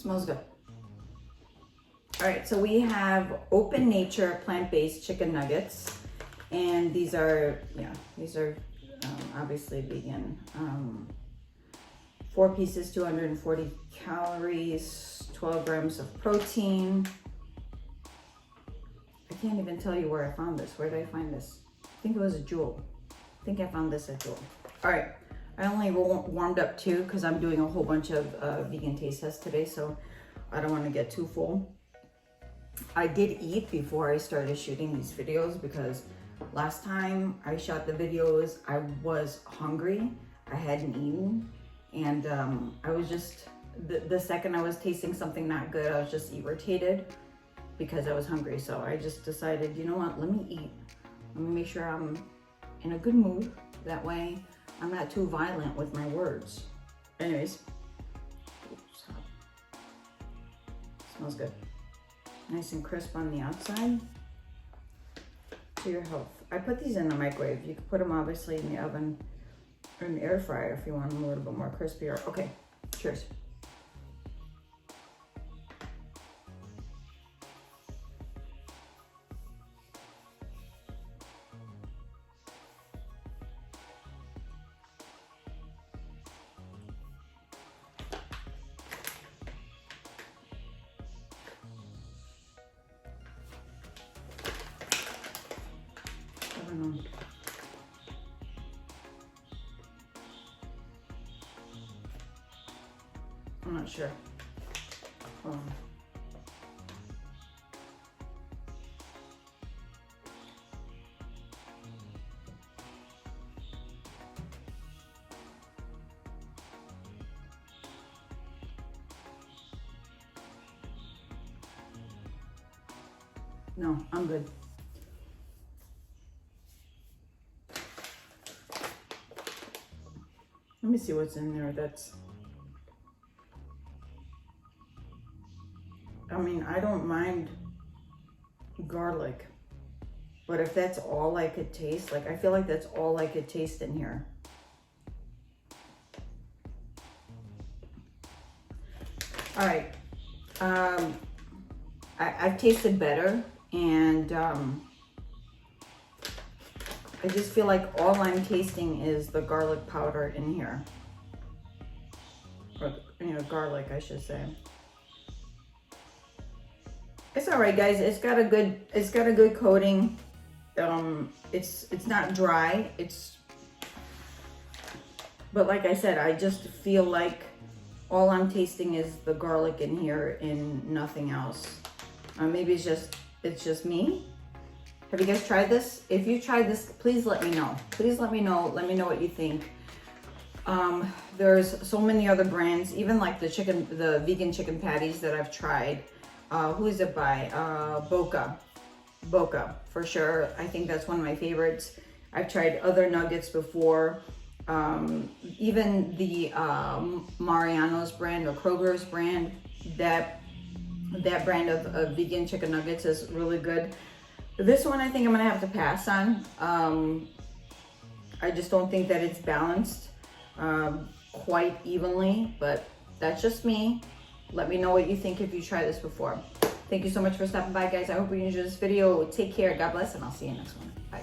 Smells good. All right, so we have Open Nature plant-based chicken nuggets, and these are obviously vegan. 4 pieces, 240 calories, 12 grams of protein. I can't even tell you where I found this. Where did I find this? I think it was a Jewel. I think I found this at Jewel. All right, I only warmed up 2 because I'm doing a whole bunch of vegan taste tests today, so I don't want to get too full. I did eat before I started shooting these videos because last time I shot the videos, I was hungry. I hadn't eaten, and I was just, the second I was tasting something not good, I was just irritated because I was hungry. So I just decided, you know what, let me eat. Let me make sure I'm in a good mood. That way I'm not too violent with my words. Anyways, smells good. Nice and crisp on the outside. To your health. I put these in the microwave. You can put them obviously in the oven or in the air fryer if you want them a little bit more crispier. Okay, cheers. I don't know. I'm not sure. No, I'm good. Let me see what's in there. I mean, I don't mind garlic, but if that's all I could taste, like I feel like that's all I could taste in here. All right, I've tasted better, and I just feel like all I'm tasting is the garlic powder in here, or garlic, I should say. It's all right, guys. It's got a good coating. It's not dry. But like I said, I just feel like all I'm tasting is the garlic in here and nothing else. Maybe it's just me. Have you guys tried this? If you tried this, please let me know. Please let me know. Let me know what you think. There's so many other brands, even like the vegan chicken patties that I've tried. Who is it by? Boca for sure. I think that's one of my favorites. I've tried other nuggets before. Even the Mariano's brand or Kroger's brand, that brand of vegan chicken nuggets is really good. This one I think I'm gonna have to pass on. I just don't think that it's balanced quite evenly, but that's just me. Let me know what you think if you try this before. Thank you so much for stopping by, guys. I hope you enjoyed this video. Take care. God bless, and I'll see you next one. Bye.